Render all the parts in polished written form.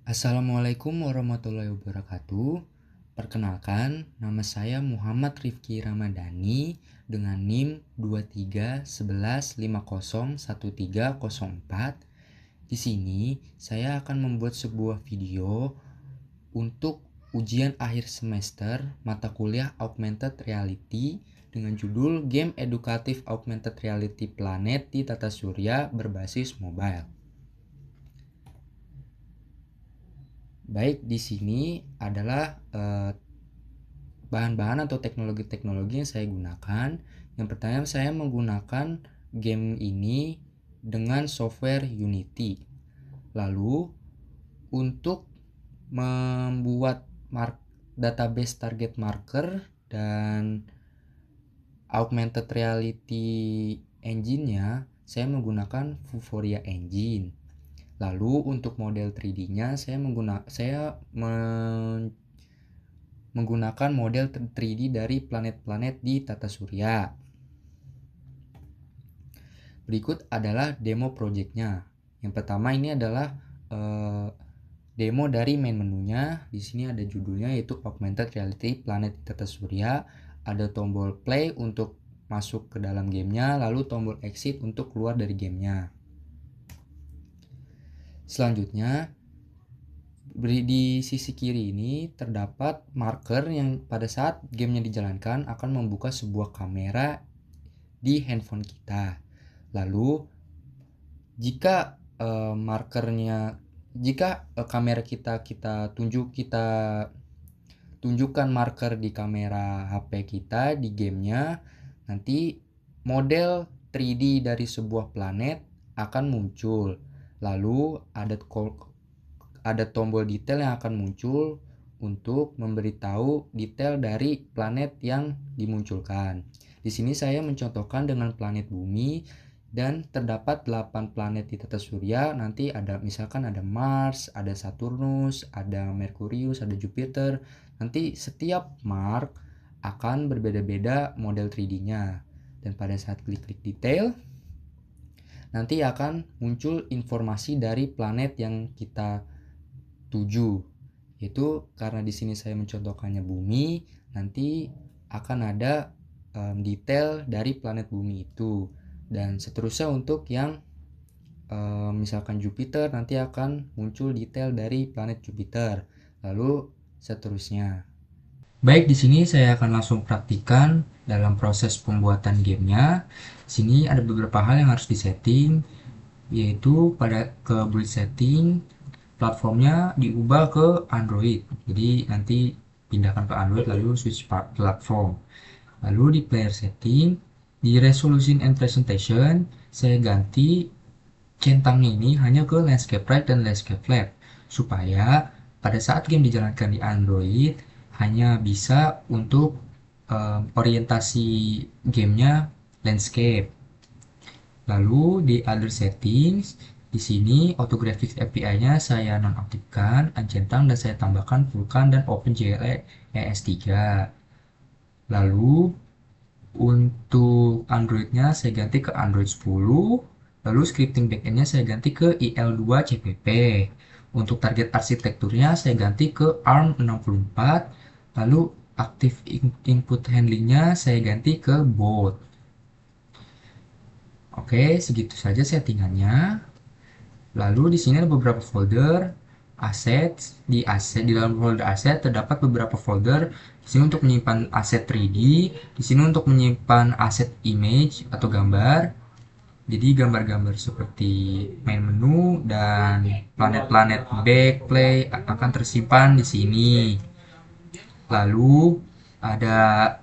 Assalamualaikum warahmatullahi wabarakatuh. Perkenalkan, nama saya Muhammad Rifki Ramadhani dengan NIM 2311501304. Di sini saya akan membuat sebuah video untuk ujian akhir semester mata kuliah Augmented Reality dengan judul Game Edukatif Augmented Reality Planet di Tata Surya berbasis mobile. Baik, di sini adalah bahan-bahan atau teknologi-teknologi yang saya gunakan. Yang pertama, saya menggunakan game ini dengan software Unity. Lalu, untuk membuat database target marker dan augmented reality engine-nya, saya menggunakan Vuforia Engine. Lalu untuk model 3D-nya saya menggunakan model 3D dari planet-planet di Tata Surya. Berikut adalah demo project-nya. Yang pertama ini adalah demo dari main menunya. Di sini ada judulnya yaitu Augmented Reality Planet di Tata Surya. Ada tombol play untuk masuk ke dalam gamenya, lalu tombol exit untuk keluar dari gamenya. Selanjutnya, di sisi kiri ini terdapat marker yang pada saat gamenya dijalankan akan membuka sebuah kamera di handphone kita. Lalu jika kamera kita tunjukkan marker di kamera HP kita di gamenya, nanti model 3D dari sebuah planet akan muncul. Lalu ada tombol detail yang akan muncul untuk memberitahu detail dari planet yang dimunculkan. Di sini saya mencontohkan dengan planet Bumi dan terdapat 8 planet di Tata Surya. Nanti misalkan ada Mars, ada Saturnus, ada Merkurius, ada Jupiter. Nanti setiap mark akan berbeda-beda model 3D-nya. Dan pada saat klik-klik detail, nanti akan muncul informasi dari planet yang kita tuju. Itu karena di sini saya mencontohkannya Bumi, nanti akan ada detail dari planet Bumi itu. Dan seterusnya untuk yang misalkan Jupiter, nanti akan muncul detail dari planet Jupiter. Lalu seterusnya. Baik, di sini saya akan langsung praktikan dalam proses pembuatan gamenya. Di sini ada beberapa hal yang harus disetting, yaitu ke build setting, platformnya diubah ke Android. Jadi nanti pindahkan ke Android lalu switch platform. Lalu di player setting, di resolution and presentation, saya ganti centangnya ini hanya ke landscape right dan landscape left, supaya pada saat game dijalankan di Android hanya bisa untuk orientasi gamenya landscape. Lalu di other settings, di sini autographics API-nya saya nonaktifkan, uncentang, dan saya tambahkan Vulkan dan OpenGL ES3. Lalu untuk Android-nya saya ganti ke Android 10. Lalu scripting backend-nya saya ganti ke IL2 CPP. Untuk target arsitekturnya saya ganti ke ARM64. Lalu active input handling-nya saya ganti ke boot. Oke, segitu saja settingannya. Lalu di sini ada beberapa folder assets. Di dalam folder aset terdapat beberapa folder. Di sini untuk menyimpan aset 3D, di sini untuk menyimpan aset image atau gambar. Jadi gambar-gambar seperti main menu dan planet-planet backplay akan tersimpan di sini. Lalu ada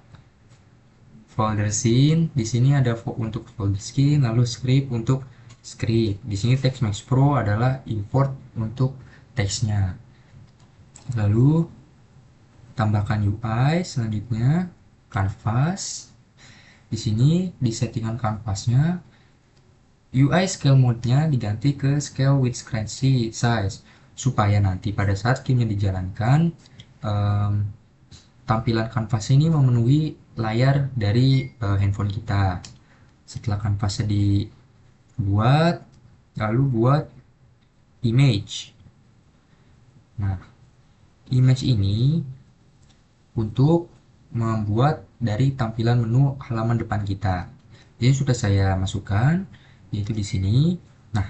folder scene, di sini ada untuk folder scene, lalu script untuk script. Di sini text Max Pro adalah import untuk teksnya. Lalu tambahkan UI, selanjutnya canvas. Di sini di settingan canvasnya UI scale mode-nya diganti ke scale with screen size supaya nanti pada saat gamenya dijalankan tampilan kanvas ini memenuhi layar dari handphone kita. Setelah kanvasnya dibuat, lalu buat image. Nah, image ini untuk membuat dari tampilan menu halaman depan kita. Jadi sudah saya masukkan, yaitu di sini. Nah,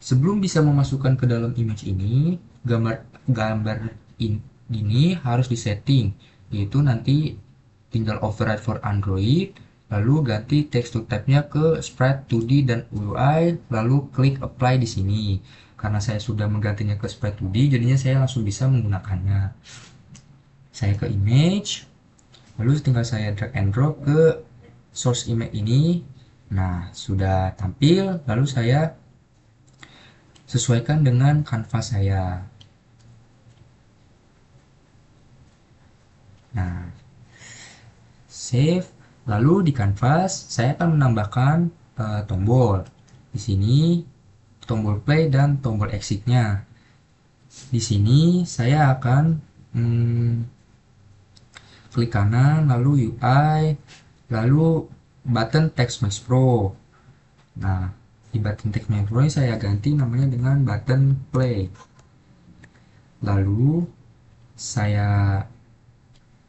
sebelum bisa memasukkan ke dalam image ini, gambar ini harus disetting, yaitu nanti tinggal override for Android, lalu ganti text to type-nya ke Sprite 2D dan UI, lalu klik apply di sini. Karena saya sudah menggantinya ke Sprite 2D, jadinya saya langsung bisa menggunakannya. Saya ke image, lalu tinggal saya drag and drop ke source image ini. Nah, sudah tampil, lalu saya sesuaikan dengan kanvas saya. Nah, save. Lalu di kanvas saya akan menambahkan tombol. Di sini tombol play dan tombol exitnya. Di sini saya akan klik kanan, lalu UI, lalu button text max pro. Nah, di button text max pro ini saya ganti namanya dengan button play. Lalu saya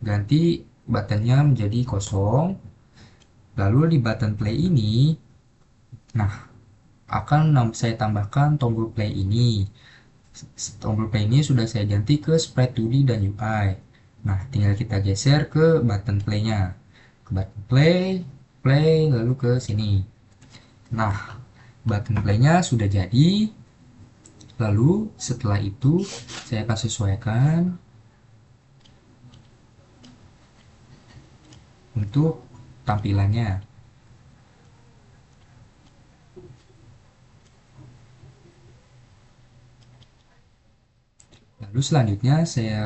ganti buttonnya menjadi kosong. Lalu di button play ini, nah, akan saya tambahkan tombol play ini. Tombol play ini sudah saya ganti ke Sprite 2D dan UI. Nah, tinggal kita geser ke button play-nya. Ke button play, lalu ke sini. Nah, button play-nya sudah jadi. Lalu setelah itu saya akan sesuaikan untuk tampilannya. Lalu selanjutnya saya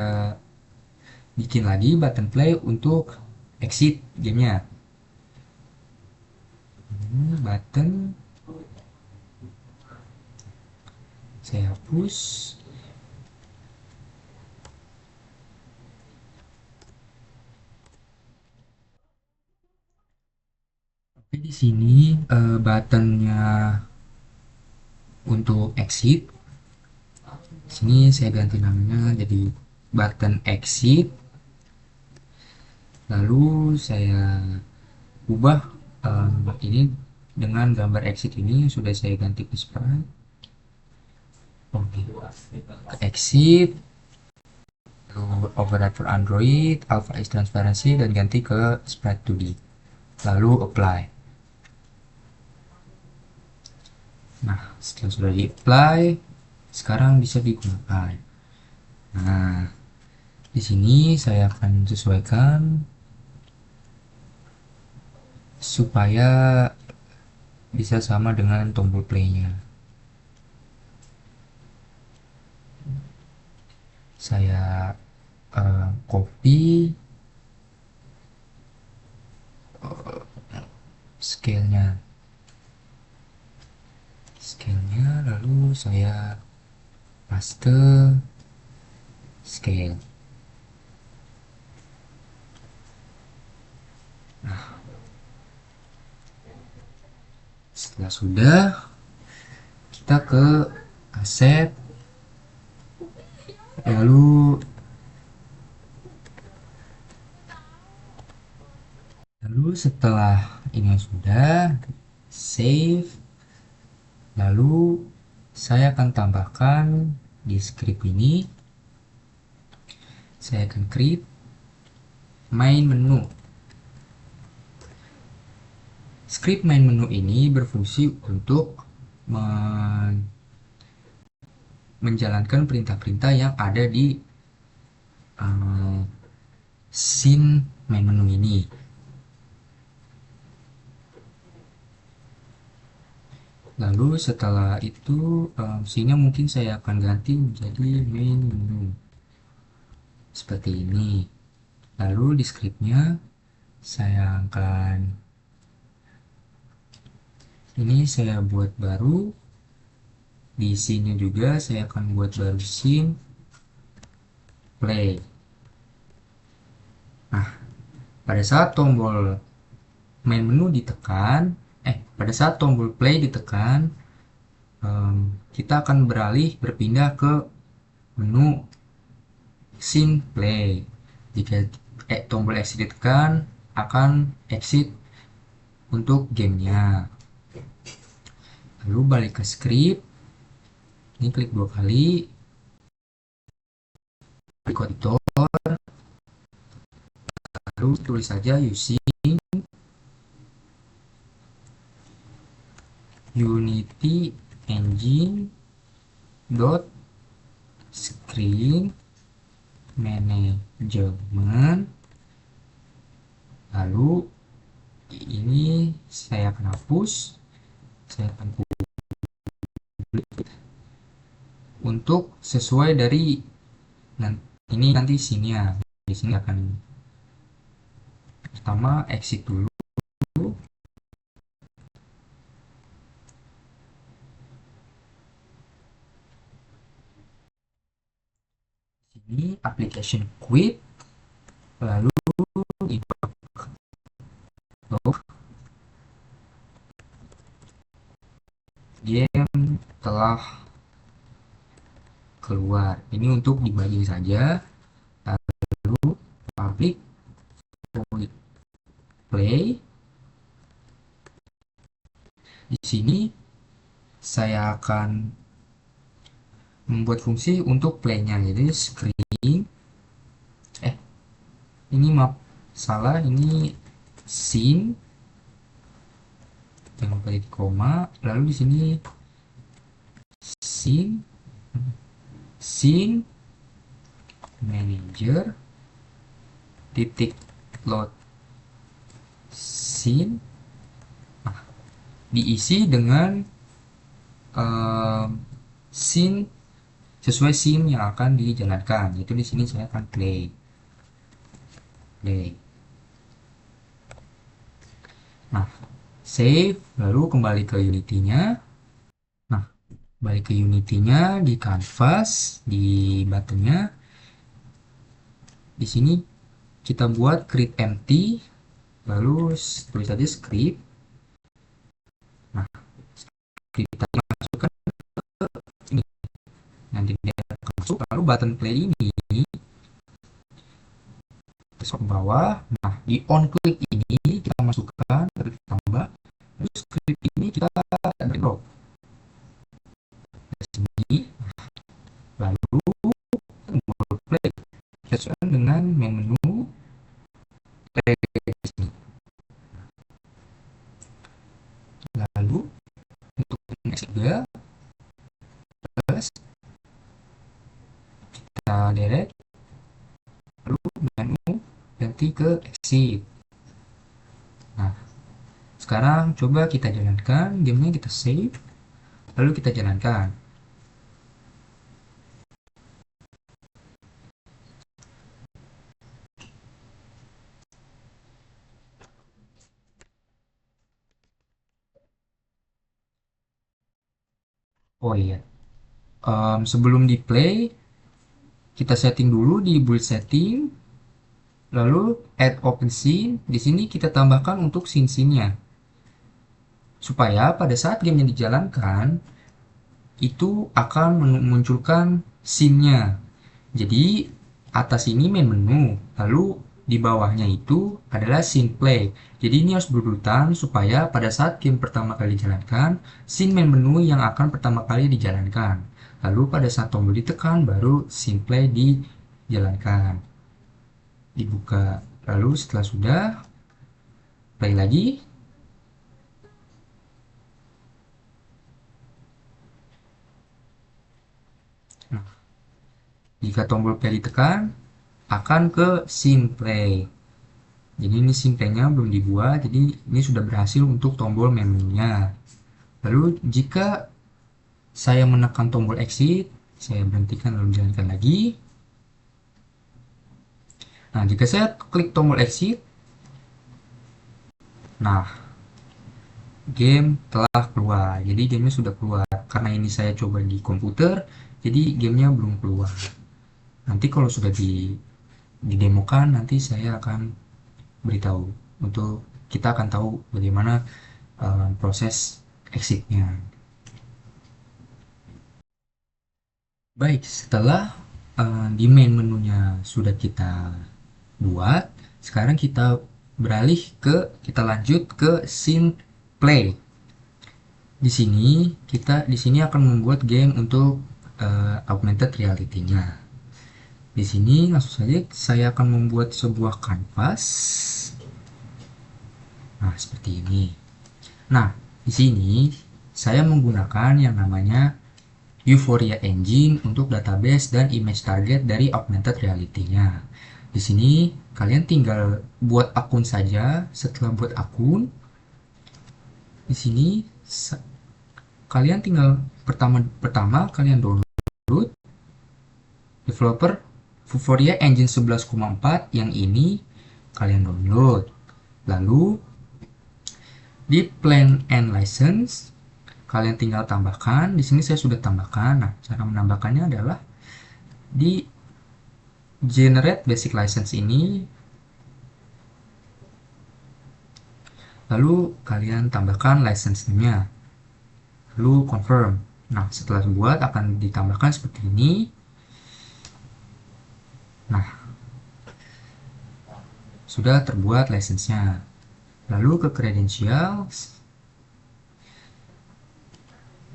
bikin lagi button play untuk exit gamenya. Button saya hapus. Oke, di sini buttonnya untuk exit. Sini saya ganti namanya jadi button exit. Lalu saya ubah ini dengan gambar exit ini sudah saya ganti ke sprite. Oke, ke exit, lalu override for Android, alpha is transparency, dan ganti ke sprite 2D. Lalu apply. Nah, setelah sudah di apply, sekarang bisa digunakan. Nah, di sini saya akan sesuaikan supaya bisa sama dengan tombol play-nya. Saya copy scale-nya, lalu saya paste scale. Nah, setelah sudah, kita ke aset, lalu setelah ini sudah save, lalu saya akan tambahkan di script ini, saya akan create main menu. Script main menu ini berfungsi untuk menjalankan perintah-perintah yang ada di scene main menu ini. Lalu setelah itu scene-nya mungkin saya akan ganti menjadi main menu seperti ini. Lalu di scriptnya saya akan ini saya buat baru. Di sini juga saya akan buat baru scene play. Nah, pada saat tombol main menu ditekan, pada saat tombol play ditekan, kita akan berpindah ke menu scene play. Jika tombol exit ditekan, akan exit untuk gamenya. Lalu balik ke script, ini klik 2 kali, klik editor, lalu tulis saja using Unity Engine dot screen management. Lalu ini saya akan hapus, saya akan untuk sesuai dari ini nanti sininya. Di sini akan pertama exit dulu. Ini application quit, lalu game telah keluar. Ini untuk dibagi saja. Lalu public void play. Di sini saya akan membuat fungsi untuk playnya. Jadi screen ini maaf salah, ini scene yang lupa titik koma, lalu di sini scene manager titik load scene, diisi dengan scene sesuai scene yang akan dijalankan. Yaitu di sini saya akan play. Nah, save, lalu kembali ke Unity-nya. Nah, balik ke Unity-nya di canvas, di buttonnya. Di sini kita buat create empty, lalu tulis saja script. Nah, script kita masukkan ke ini. Nanti dia akan masuk, lalu button play ini ke bawah. Nah, di on click ini kita masukkan, klik tambah, lalu script ini kita drop ke sini, lalu tombol play sesuai dengan main menu play ke sini. Lalu untuk next juga plus kita direct, lalu menu ganti ke exit. Nah, sekarang coba kita jalankan gamenya, kita save, lalu kita jalankan. Oh iya, sebelum di play kita setting dulu di build setting, lalu add open scene. Di sini kita tambahkan untuk scene-scene-nya supaya pada saat gamenya dijalankan itu akan memunculkan scene-nya. Jadi atas ini main menu, lalu di bawahnya itu adalah scene play. Jadi ini harus berurutan supaya pada saat game pertama kali dijalankan, scene main menu yang akan pertama kali dijalankan. Lalu pada saat tombol ditekan, baru scene play dijalankan. Dibuka. Lalu setelah sudah, play lagi. Nah, jika tombol play ditekan, akan ke scene play. Jadi ini scene play-nya belum dibuat, jadi ini sudah berhasil untuk tombol menunya. Lalu jika saya menekan tombol exit, saya berhentikan lalu jalankan lagi. Nah, jika saya klik tombol exit, nah, game telah keluar. Jadi gamenya sudah keluar. Karena ini saya coba di komputer, jadi gamenya belum keluar. Nanti kalau sudah didemokan, nanti saya akan beritahu. Untuk kita akan tahu bagaimana proses exitnya. Baik, setelah di main menunya sudah kita buat. Sekarang kita beralih ke kita lanjut ke scene play. Di sini akan membuat game untuk augmented reality-nya. Di sini langsung saja saya akan membuat sebuah kanvas. Nah, seperti ini. Nah, di sini saya menggunakan yang namanya Vuforia Engine untuk database dan image target dari augmented reality-nya. Di sini kalian tinggal buat akun saja. Setelah buat akun, di sini kalian tinggal pertama kalian download developer Vuforia Engine 11,4 yang ini kalian download. Lalu di plan and license kalian tinggal tambahkan. Di sini saya sudah tambahkan. Nah, cara menambahkannya adalah di generate basic license ini, lalu kalian tambahkan license-nya, lalu confirm. Nah, setelah buat akan ditambahkan seperti ini. Nah, sudah terbuat license-nya. Lalu ke credentials,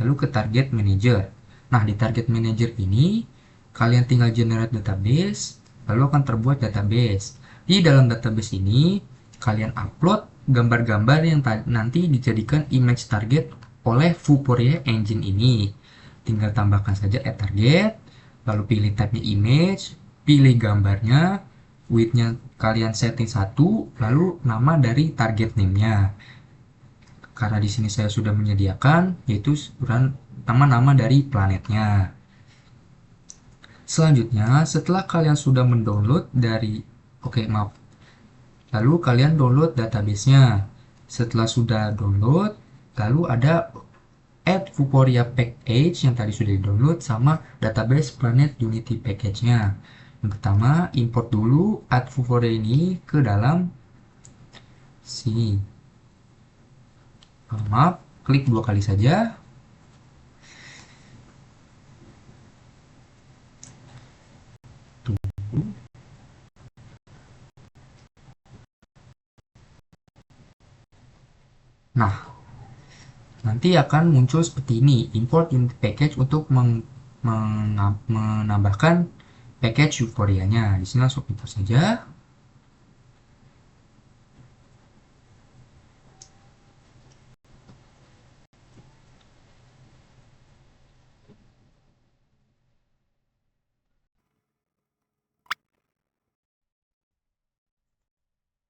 lalu ke target manager. Nah, di target manager ini kalian tinggal generate database, lalu akan terbuat database. Di dalam database ini kalian upload gambar-gambar yang nanti dijadikan image target oleh Vuforia Engine ini. Tinggal tambahkan saja add target, lalu pilih type-nya image, pilih gambarnya, width-nya kalian setting 1, lalu nama dari target name-nya. Karena di sini saya sudah menyediakan yaitu nama-nama dari planetnya. Selanjutnya, setelah kalian sudah mendownload lalu kalian download database-nya. Setelah sudah download, lalu ada add Vuforia package yang tadi sudah di-download sama database Planet Unity package-nya. Yang pertama, import dulu add Vuforia ini ke dalam sini. Maaf, klik 2 kali saja. Tunggu. Nah, nanti akan muncul seperti ini, import Unity package untuk menambahkan package Vuforia-nya. Di sini langsung import saja.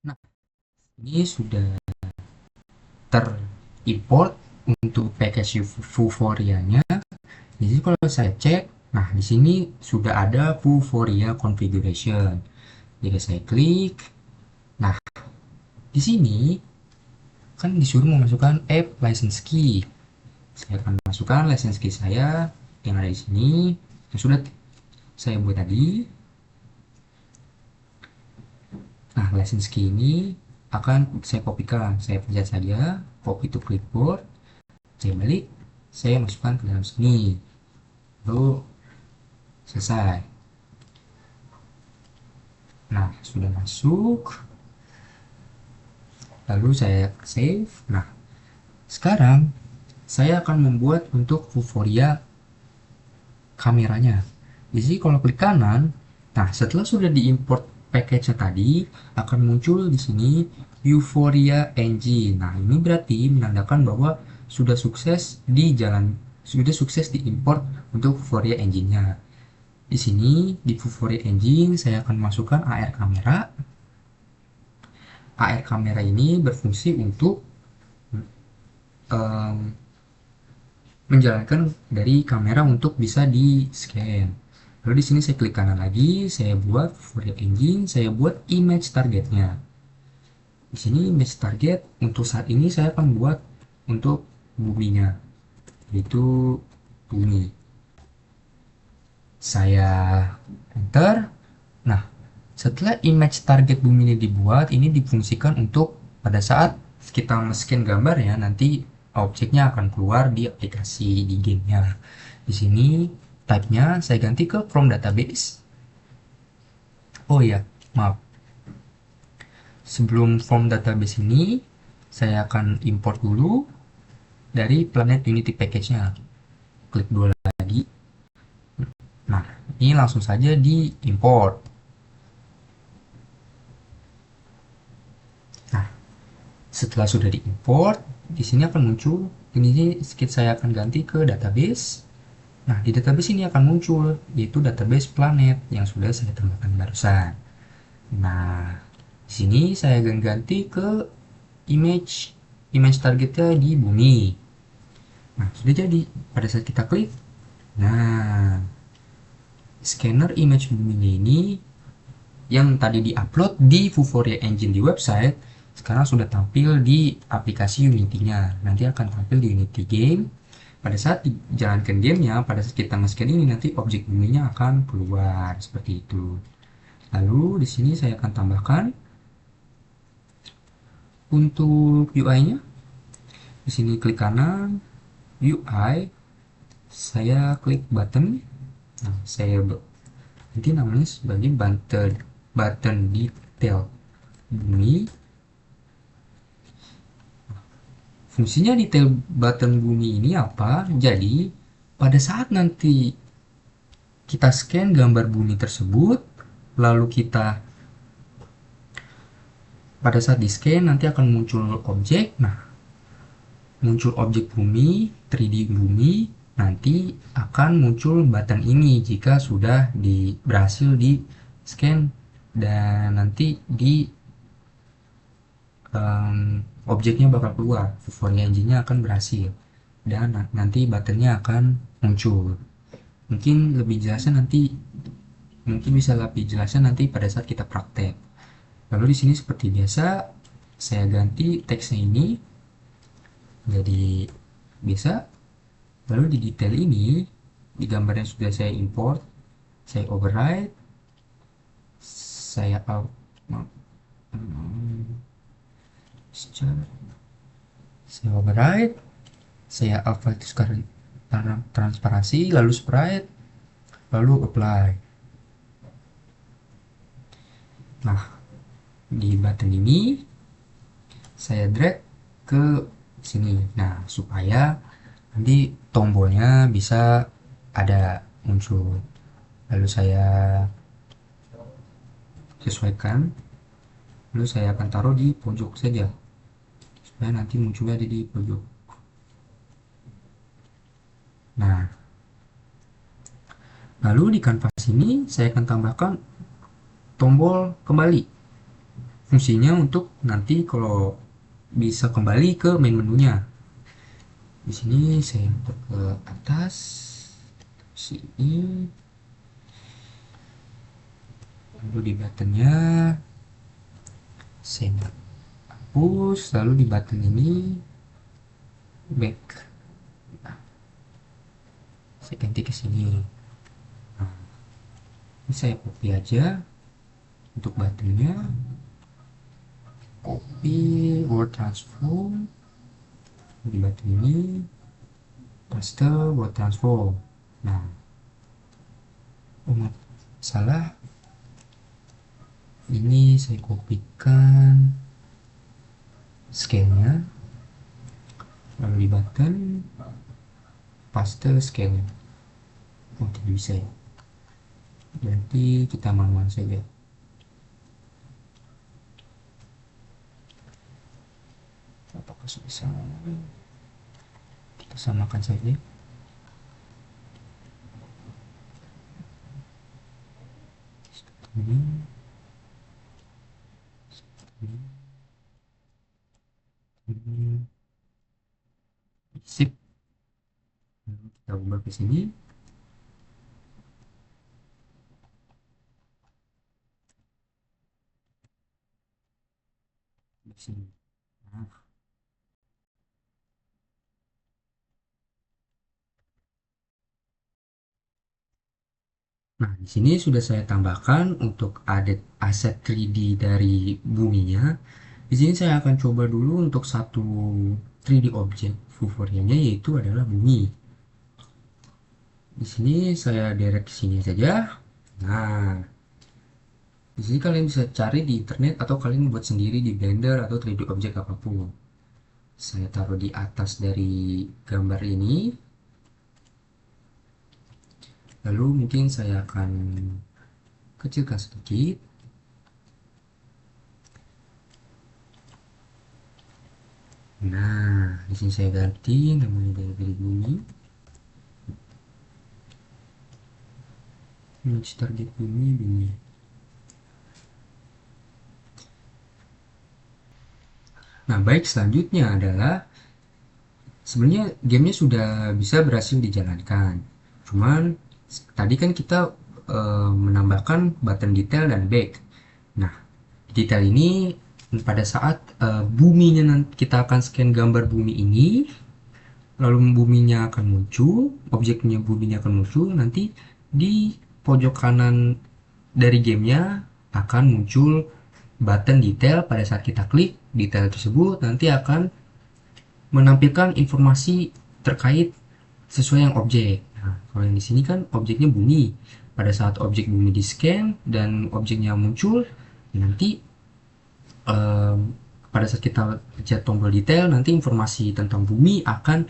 Nah, ini sudah terimport untuk package Vuforia-nya. Jadi kalau saya cek, nah di sini sudah ada Vuforia configuration. Jika saya klik, nah di sini kan disuruh memasukkan app license key. Saya akan masukkan license key saya yang ada di sini yang sudah saya buat tadi. Nah, license key ini akan saya kopikan. Saya pencet saja copy to clipboard. Saya balik, saya masukkan ke dalam sini. Lalu selesai. Nah, sudah masuk. Lalu saya save. Nah, sekarang saya akan membuat untuk Vuforia kameranya. Jadi kalau klik kanan, nah setelah sudah diimport package-nya tadi, akan muncul di sini Vuforia Engine. Nah, ini berarti menandakan bahwa sudah sukses diimport untuk Vuforia Engine-nya. Di sini di Vuforia Engine saya akan masukkan AR kamera. AR kamera ini berfungsi untuk menjalankan dari kamera untuk bisa di scan. Lalu di sini saya klik kanan lagi, saya buat Vuforia Engine, saya buat image targetnya. Di sini image target untuk saat ini saya akan buat untuk buminya, yaitu bumi. Saya enter. Nah, setelah image target bumi ini dibuat, ini difungsikan untuk pada saat kita men-scan gambar ya, nanti objeknya akan keluar di aplikasi di gamenya. Di sini type-nya saya ganti ke from database. Oh iya, maaf. Sebelum form database ini, saya akan import dulu dari Planet Unity package-nya. Klik dua lagi. Nah, ini langsung saja di import. Nah, setelah sudah diimport, di sini akan muncul, ini sedikit saya akan ganti ke database. Nah, di database ini akan muncul, yaitu database planet yang sudah saya tambahkan barusan. Nah, di sini saya akan ganti ke image targetnya di bumi. Nah, sudah jadi. Pada saat kita klik, nah, scanner image bumi ini yang tadi diupload di Vuforia Engine di website, sekarang sudah tampil di aplikasi Unity-nya. Nanti akan tampil di Unity Game. Pada saat dijalankan gamenya, pada saat kita nge-scan ini, nanti objek buminya akan keluar seperti itu. Lalu di sini saya akan tambahkan untuk UI-nya. Di sini klik kanan, UI, saya klik button. Nah, saya nanti namanya sebagai button detail bumi. Fungsinya detail button bumi ini apa? Jadi, pada saat nanti kita scan gambar bumi tersebut, lalu kita pada saat di scan nanti akan muncul objek. Nah, muncul objek bumi, 3D bumi, nanti akan muncul button ini jika sudah berhasil di scan dan nanti di objeknya bakal keluar, Vuforia engine-nya akan berhasil dan nanti buttonnya akan muncul. Mungkin lebih jelasnya nanti, mungkin bisa lebih jelasnya nanti pada saat kita praktek. Lalu di sini seperti biasa saya ganti teksnya ini jadi biasa. Lalu di detail ini, di gambar yang sudah saya import, saya override, saya out, saya override, saya alpha itu sekarang transparansi, lalu sprite, lalu apply. Nah, di button ini saya drag ke sini. Nah, supaya nanti tombolnya bisa ada muncul. Lalu saya sesuaikan. Lalu saya akan taruh di pojok saja. Supaya nanti munculnya di pojok. Nah, lalu di kanvas ini saya akan tambahkan tombol kembali. Fungsinya untuk nanti kalau bisa kembali ke main menunya. Di sini saya untuk ke atas sini, lalu di buttonnya saya hapus, lalu di button ini back. Nah, saya ganti ke sini. Nah, ini saya copy aja untuk buttonnya, copy word transform di button ini, paste word transform. Nah, salah, ini saya kopikan scale-nya, lalu di button paste scale. Oh, tidak bisa ya, berarti kita manual saja. Apakah bisa? Kita samakan saja. Ini sip. Lalu kita ubah ke sini. Di sini. Nah, di sini sudah saya tambahkan untuk aset 3D dari buminya. Di sini saya akan coba dulu untuk satu 3D objek Vuforia-nya, yaitu adalah bumi. Di sini saya direct ke sini saja. Nah, Di sini kalian bisa cari di internet atau kalian buat sendiri di Blender atau 3D Object apapun. Saya taruh di atas dari gambar ini. Lalu mungkin saya akan kecilkan sedikit. Nah, di sini saya ganti namanya dari bumi. Image target bumi. Nah, baik, selanjutnya adalah sebenarnya gamenya sudah bisa berhasil dijalankan. Cuman tadi kan kita menambahkan button detail dan back. Nah, detail ini pada saat buminya nanti kita akan scan gambar bumi ini, lalu buminya akan muncul, objeknya buminya akan muncul, nanti di pojok kanan dari gamenya akan muncul button detail. Pada saat kita klik detail tersebut nanti akan menampilkan informasi terkait sesuai yang objek. Nah, kalau yang di sini kan objeknya bumi. Pada saat objek bumi di scan dan objeknya muncul, nanti pada saat kita pencet tombol detail, nanti informasi tentang bumi akan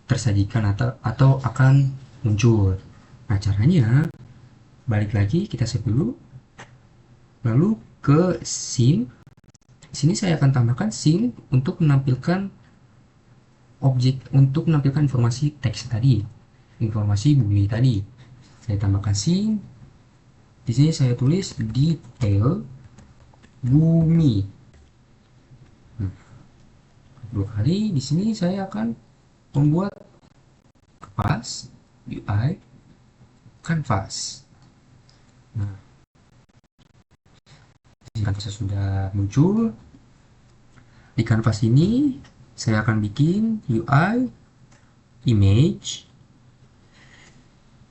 tersajikan atau akan muncul. Nah, caranya balik lagi kita save dulu, lalu ke scene. Di sini saya akan tambahkan scene untuk menampilkan informasi teks tadi, informasi bumi tadi. Saya tambahkan scene. Di sini saya tulis detail bumi. Nah, dua kali. Di sini saya akan membuat kanvas UI kanvas. Nah, kanvasnya sudah muncul. Di kanvas ini saya akan bikin UI image.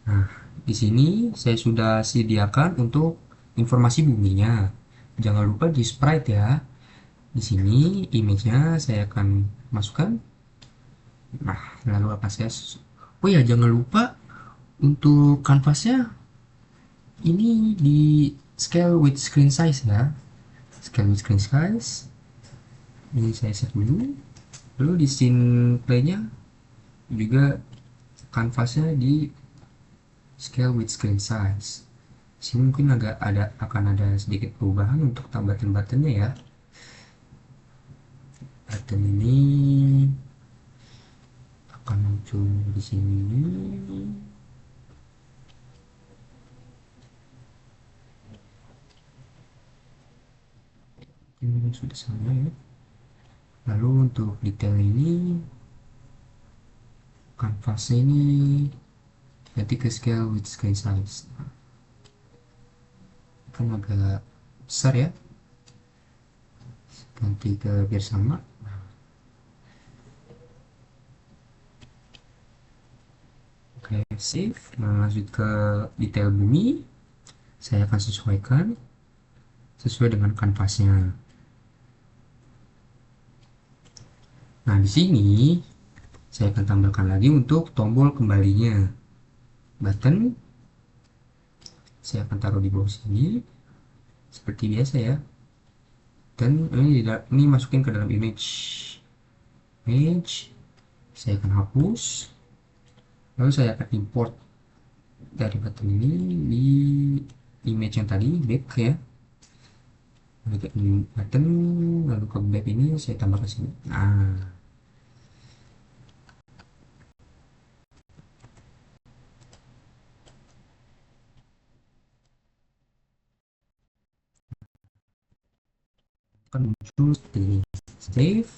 Nah, di sini saya sudah sediakan untuk informasi buminya. Jangan lupa di sprite ya. Di sini image-nya saya akan masukkan. Nah, lalu akan saya oh ya, jangan lupa untuk kanvasnya ini di scale with screen size ya. Scale with screen size. Ini saya set dulu. Lalu di scene play-nya juga kanvasnya di scale with screen size. Sini mungkin akan ada sedikit perubahan untuk button-buttonnya ya. Button ini akan muncul di sini. Ini sudah sama ya. Lalu untuk detail ini, kanvasnya ini ganti ke scale with screen size. Kan agak besar ya. Ganti ke biar sama. Oke, save. Nah, lanjut ke detail bumi. Saya akan sesuaikan sesuai dengan kanvasnya. Nah, di sini saya akan tambahkan lagi untuk tombol kembalinya. Button saya akan taruh di bawah sini seperti biasa ya. Dan ini masukin ke dalam image. Saya akan hapus. Lalu saya akan import dari button ini di image yang tadi back ya. Button lalu ke back ini saya tambah ke sini. Nah, akan muncul seperti ini. Save.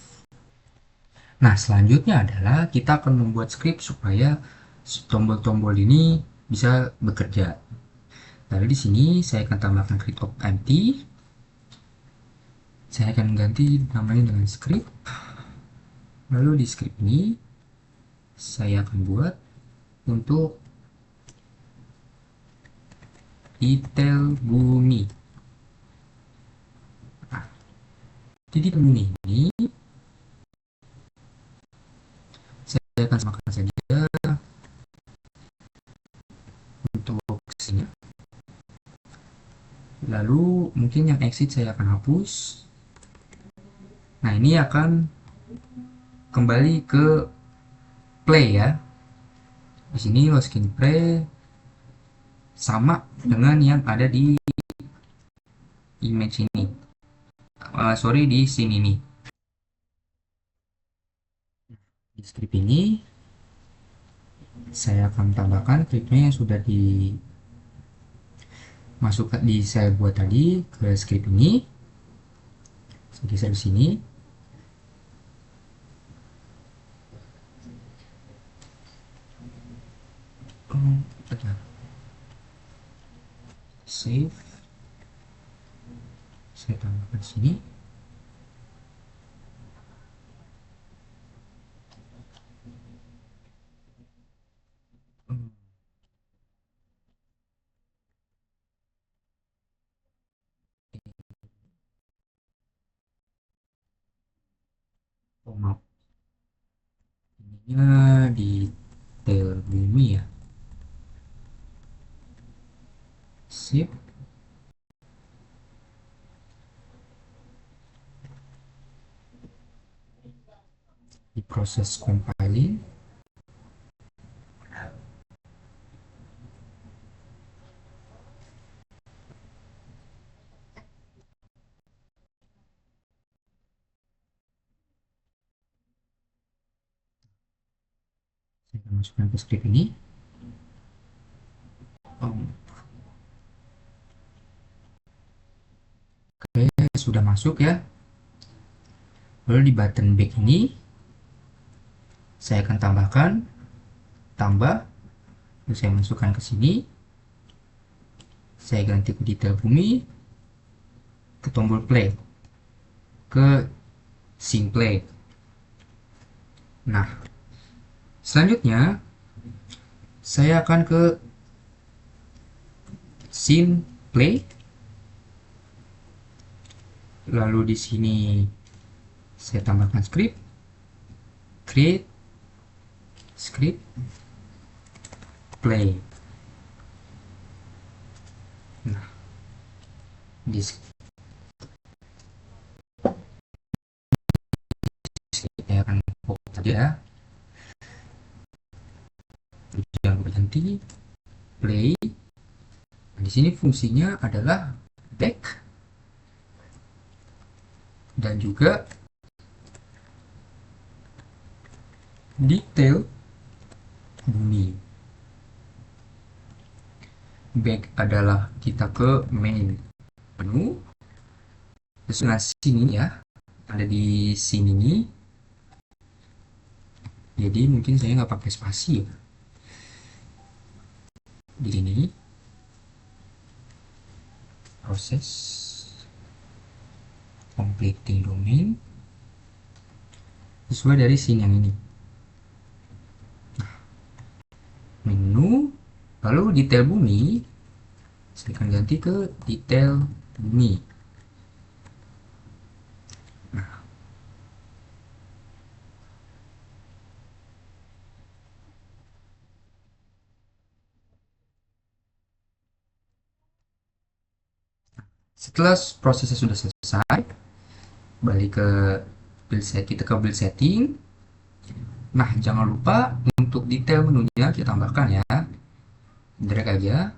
Nah, selanjutnya adalah kita akan membuat script supaya tombol-tombol ini bisa bekerja. Lalu di sini saya akan tambahkan create of empty. Saya akan ganti namanya dengan script. Lalu di script ini saya akan buat untuk detail bumi. Nah, jadi bumi ini saya akan samakan saja untuk sini. Lalu mungkin yang exit saya akan hapus. Nah, ini akan kembali ke play ya. Di sini low skin play sama dengan yang ada di image ini. Sorry, di scene ini. Di script ini saya akan tambahkan klipnya yang sudah dimasukkan saya buat tadi ke script ini. Saya geser di sini. Save. Saya tambahkan di sini. Oh, maaf. Ininya detail bumi ya. Sip. Di proses compiling. Saya akan masukkan ke script ini. Oke, sudah masuk ya. Lalu di button back ini saya akan tambahkan tambah. Lalu saya masukkan ke sini. Saya ganti ke detail bumi, ke tombol play, ke scene play. Nah, selanjutnya saya akan ke scene play. Lalu di sini saya tambahkan script, create script play. Nah, di saya akan fokus saja. Jangan lupa ganti play. Di sini fungsinya adalah back dan juga detail bumi. Back adalah kita ke main menu. Sesuai sini ya, ada di sini. Jadi mungkin saya nggak pakai spasi ya. Di sini proses completing domain sesuai dari scene yang ini. Menu, lalu detail bumi saya akan ganti ke detail bumi. Nah, setelah prosesnya sudah selesai, balik ke build set, kita ke build setting. Nah, jangan lupa untuk detail menunya kita tambahkan ya. Drag aja.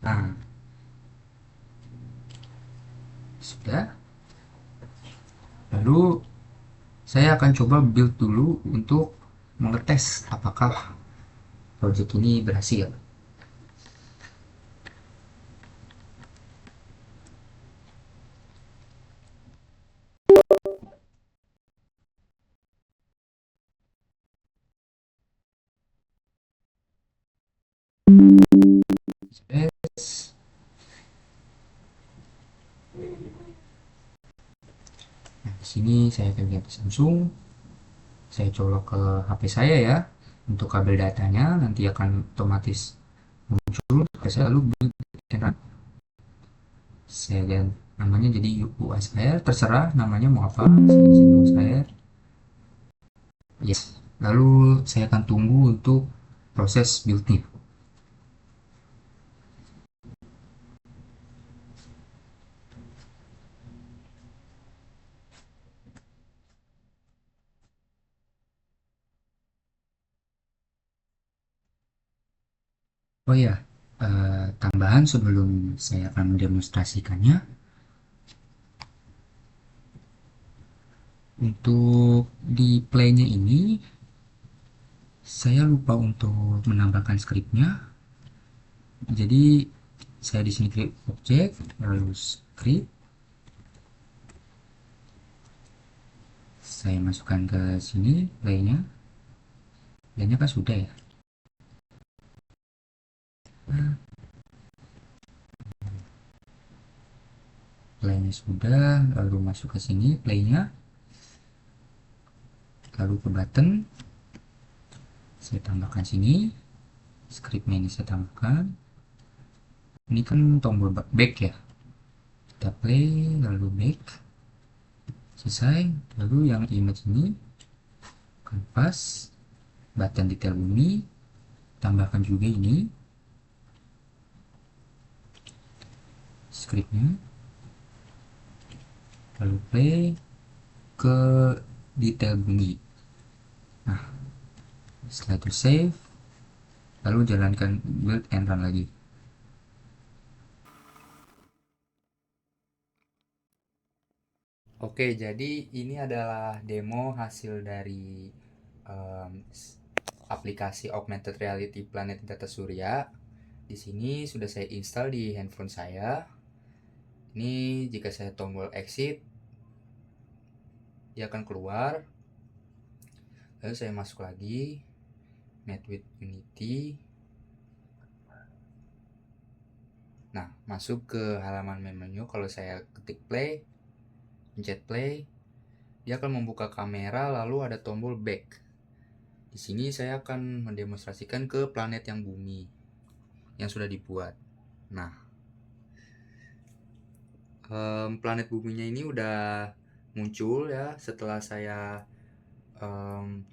Nah, sudah. Lalu saya akan coba build dulu untuk mengetes apakah project ini berhasil. Yes. Nah, di sini saya akan ganti Samsung. Saya colok ke HP saya ya. Untuk kabel datanya nanti akan otomatis muncul. Saya lalu build channel. Saya ganti namanya jadi USR, terserah namanya mau apa. Sini USR. Yes. Lalu saya akan tunggu untuk proses build-nya. Oh ya, tambahan sebelum saya akan mendemonstrasikannya, untuk di play-nya ini saya lupa untuk menambahkan skripnya. Jadi saya di sini klik objek, lalu script, saya masukkan ke sini play-nya. Play-nya kan sudah ya. Play-nya sudah, lalu masuk ke sini play-nya, lalu ke button, saya tambahkan sini, scriptnya ini saya tambahkan. Ini kan tombol back ya. Kita play, lalu back, selesai. Lalu yang image ini kanvas, button detail bumi, tambahkan juga ini scriptnya, lalu play ke detail bumi. Nah, setelah itu save, lalu jalankan build and run lagi. Oke, jadi ini adalah demo hasil dari um, aplikasi Augmented Reality Planet Data Surya. Di sini sudah saya install di handphone saya. Ini jika saya tombol exit, dia akan keluar. Lalu saya masuk lagi, Net with Unity. Nah, masuk ke halaman main menu. Kalau saya ketik play, pencet play, dia akan membuka kamera lalu ada tombol back. Di sini saya akan mendemonstrasikan ke planet yang bumi yang sudah dibuat. Nah, planet buminya ini udah muncul ya setelah saya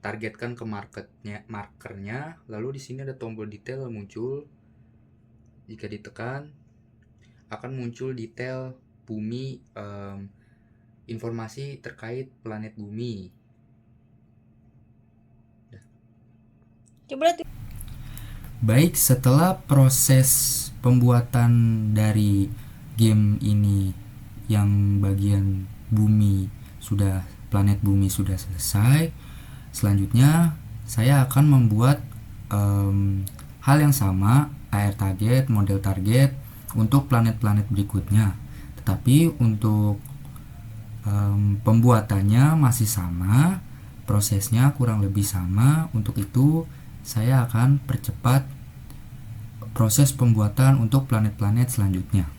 targetkan ke markernya. Lalu di sini ada tombol detail muncul. Jika ditekan akan muncul detail bumi, informasi terkait planet bumi. Baik, setelah proses pembuatan dari game ini yang bagian bumi sudah, planet bumi sudah selesai, selanjutnya saya akan membuat hal yang sama, AR target, model target untuk planet-planet berikutnya. Tetapi untuk pembuatannya masih sama, prosesnya kurang lebih sama. Untuk itu saya akan percepat proses pembuatan untuk planet-planet selanjutnya.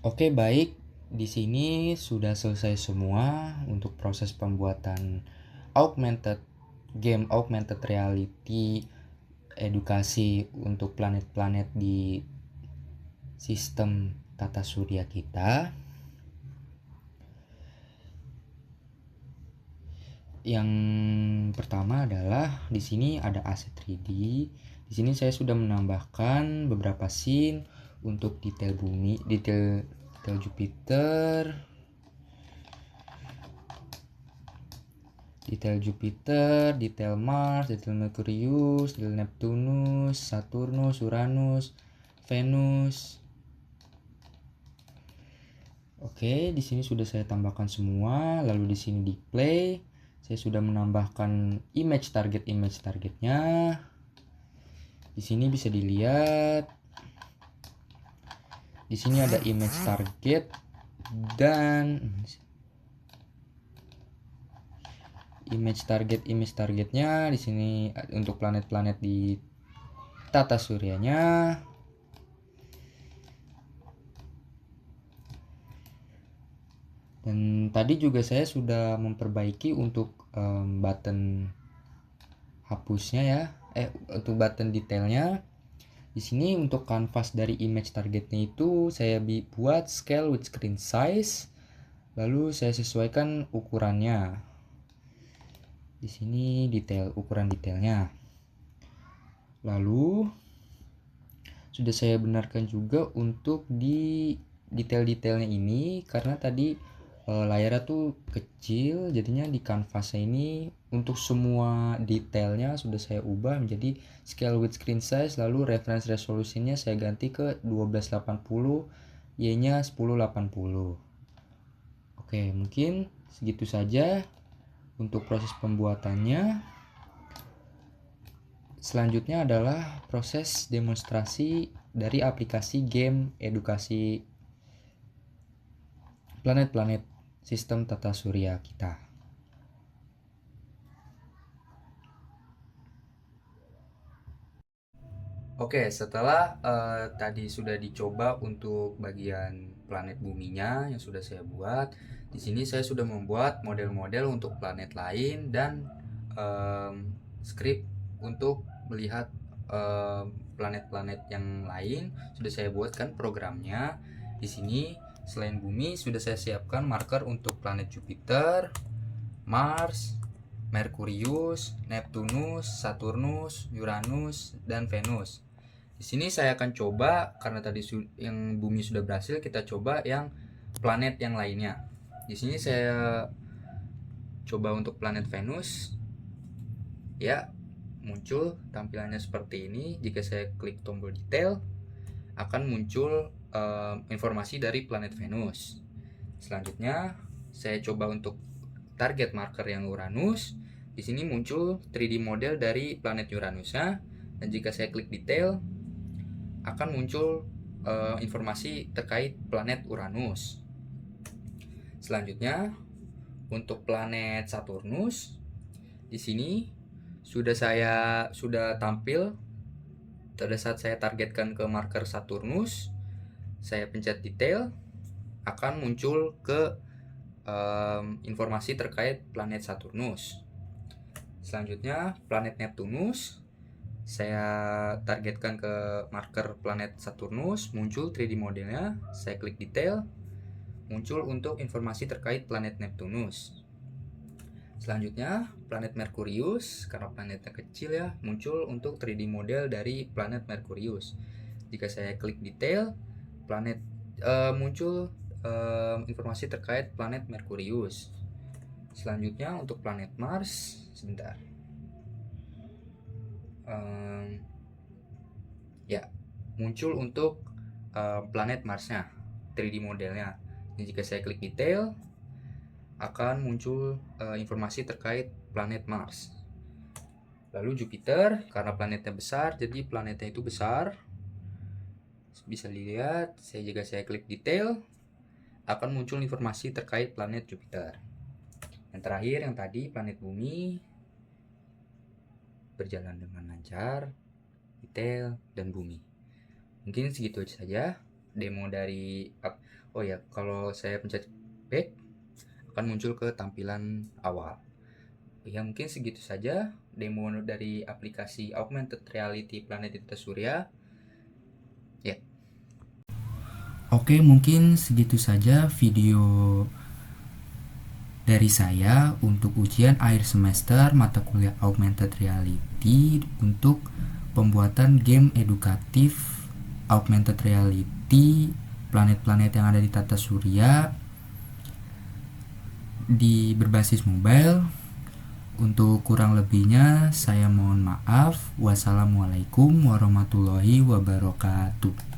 Oke, baik. Di sini sudah selesai semua untuk proses pembuatan augmented augmented reality edukasi untuk planet-planet di sistem tata surya kita. Yang pertama adalah di sini ada aset 3D. Di sini saya sudah menambahkan beberapa scene untuk detail bumi, detail Jupiter, detail Mars, detail Merkurius, detail Neptunus, Saturnus, Uranus, Venus. Oke, di sini sudah saya tambahkan semua. Lalu di sini di play, saya sudah menambahkan image targetnya. Di sini bisa dilihat. Di sini ada image target dan image targetnya di sini untuk planet-planet di tata suryanya. Dan tadi juga saya sudah memperbaiki untuk button hapusnya ya, untuk button detailnya. Di sini untuk kanvas dari image targetnya itu saya buat scale with screen size, lalu saya sesuaikan ukurannya. Di sini ukuran detailnya. Lalu sudah saya benarkan juga untuk di detail-detailnya ini karena tadi layarnya tuh kecil, jadinya di kanvasnya ini untuk semua detailnya sudah saya ubah menjadi scale with screen size, lalu reference resolutionnya saya ganti ke 1280, y-nya 1080. Oke, mungkin segitu saja untuk proses pembuatannya. Selanjutnya adalah proses demonstrasi dari aplikasi game edukasi planet-planet sistem tata surya kita. Oke, setelah tadi sudah dicoba untuk bagian planet buminya yang sudah saya buat, di sini saya sudah membuat model-model untuk planet lain dan script untuk melihat planet-planet yang lain sudah saya buatkan programnya. Di sini selain bumi sudah saya siapkan marker untuk planet Jupiter, Mars, Merkurius, Neptunus, Saturnus, Uranus, dan Venus. Di sini saya akan coba karena tadi yang bumi sudah berhasil, kita coba yang planet yang lainnya. Di sini saya coba untuk planet Venus. Ya, muncul tampilannya seperti ini. Jika saya klik tombol detail, akan muncul informasi dari planet Venus. Selanjutnya, saya coba untuk target marker yang Uranus. Di sini muncul 3D model dari planet Uranusnya. Dan jika saya klik detail, akan muncul informasi terkait planet Uranus. Selanjutnya, untuk planet Saturnus, di sini sudah tampil pada saat saya targetkan ke marker Saturnus. Saya pencet detail, akan muncul ke informasi terkait planet Saturnus. Selanjutnya, planet Neptunus, saya targetkan ke marker planet Saturnus, muncul 3D modelnya. Saya klik detail, muncul untuk informasi terkait planet Neptunus. Selanjutnya, planet Merkurius, karena planetnya kecil ya, muncul untuk 3D model dari planet Merkurius. Jika saya klik detail, muncul informasi terkait planet Merkurius. Selanjutnya untuk planet Mars, sebentar. Ya, muncul untuk planet Marsnya, 3D modelnya. Dan jika saya klik detail, akan muncul informasi terkait planet Mars. Lalu Jupiter, karena planetnya besar, jadi planetnya itu besar. Bisa dilihat, jika saya klik detail, akan muncul informasi terkait planet Jupiter. Yang terakhir, yang tadi planet Bumi berjalan dengan lancar, detail, dan bumi. Mungkin segitu saja demo dari Oh ya, kalau saya pencet back akan muncul ke tampilan awal. Ya mungkin segitu saja demo dari aplikasi Augmented Reality Planet Tirta Surya. Ya. Oke, mungkin segitu saja video dari saya untuk ujian akhir semester mata kuliah Augmented Reality untuk pembuatan game edukatif Augmented Reality planet-planet yang ada di tata surya di berbasis mobile. Untuk kurang lebihnya saya mohon maaf. Wassalamualaikum warahmatullahi wabarakatuh.